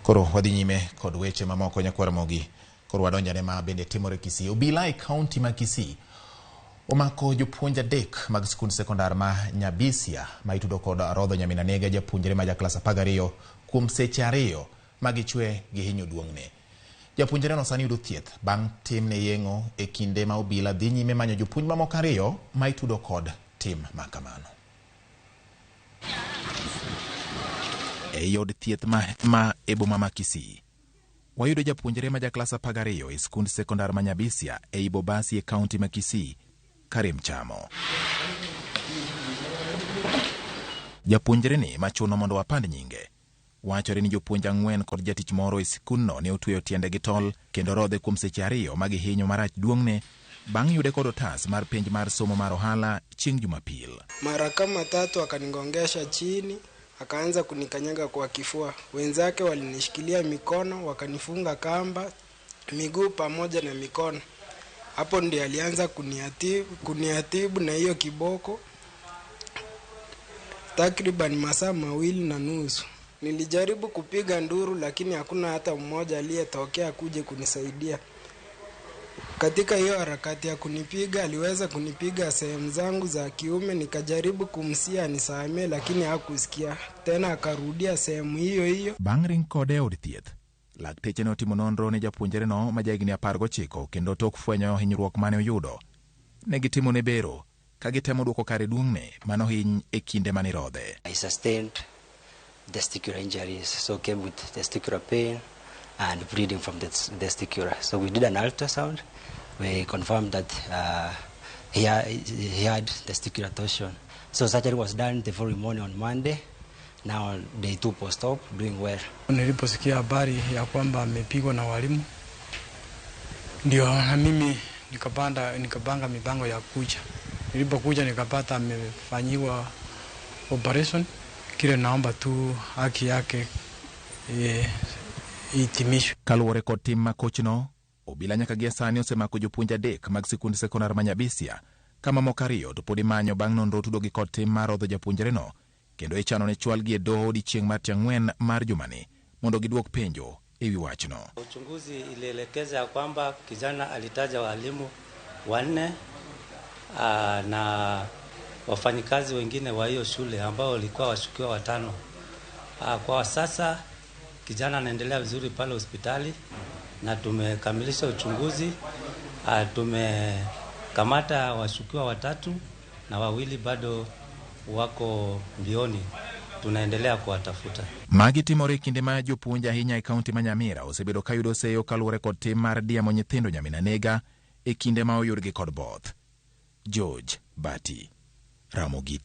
Koro wadhi nyime kod weche mamoko nyakwar Ramogi. Koro wadonjane ma bende timore Kisii. Obila e kaunti ma Kisii omako jopuonj adek mag skund sekondar ma Nyabisia ma itudo kod orodho nyamin anega japuonjre ma jaklas 12 kuom seche 2 ma gichwe gihinyo duongne. Japuonjre no sani yudo thieth bang' timne yeng'o e kinde ma Obila dhi nyime manyo jopuonj mamoko 2 ma itudo kod tim makamano. E yod thieth ma e boma ma Kisii, wayudo japuonjre ma jaklas 12 e skund sekondar ma Nyabisia e Ibobasi e kaunti ma Kisii karim chamo. Japuonjre ni machuno mondo wapand nyinge wachore ni jopuonj 4 kod jatich moro e skundno ne otweyo tiende gi tol kendo rodhe kuom seche 2 ma gihinyo marach duongne bang' yude kod otas mar penj mar somo mar ohala chieng' Jumapil. Mara kama 3 akanigongesha chini, akaanza kunikanyaga kwa kifua. Wenzake walinishikilia mikono, wakanifunga kamba, miguu pamoja na mikono. Hapo ndiye alianza kuniatibu na hiyo kiboko takriban masaa 2.5. Nilijaribu kupiga nduru lakini hakuna hata mmoja aliyetokea kuje kunisaidia. Katika hiyo harakati ya kunipiga, aliweza kunipiga sehemu zangu za kiume. Nikajaribu kumsia nisamee lakini hakusikia. Tena akarudia sehemu hiyo hiyo. Bang' ring kode od thieth, lakteche notimo nonro ne japuonjre no ma jahigni 19 kendo tok fwenyo hinyruok mane oyudo. Ne gitimo ne bero ka gitemo duoko kare duongne mano hiny e kinde mane rodhe. I sustained testicular injuries, so came with testicular pain and bleeding from the testicular. So we did an ultrasound. We confirmed that he had testicular torsion. So surgery was done the following morning on Monday. Now day 2 post-op, doing well. Niliposikia habari ya kwamba amepigwa na walimu, ndio na mimi nikapanga mipango ya kuja. Nilipokuja nikapata amefanyiwa operation. Kile naomba tu haki yake itimishwe. Kaluwore kod tim makochno, Obila nyaka gie sani osemako jopuonj 3 mag sikund sekondar ma Nyabisia kama moko 2 to pod imanyo bang' nonro tudogi kod tim mar rodho japuonjre no, kendo ichano ne chwal gi e doho odiechieng' mar 4 mar jumani mondo giduok penjo e wi wachno. Uchunguzi ilielekeza kwamba kijana alitaja walimu 4 na wafanyikazi wengine wa hiyo shule ambao walikuwa washukiwa 5. Kwa sasa kijana anaendelea vizuri pale hospitali na tumekamilisha uchunguzi. Tumekamata washukiwa 3 na 2 bado wako mbioni, tunaendelea kuwatafuta. Magi timore kinde ma jopuonj ahinya e kaunti ma Nyamira osebedo ka yudo seyo kaluwore kod tim mar diamo nyithindo nyamin anega e kinde ma oyudgi kod both. George Bati, Ramogi.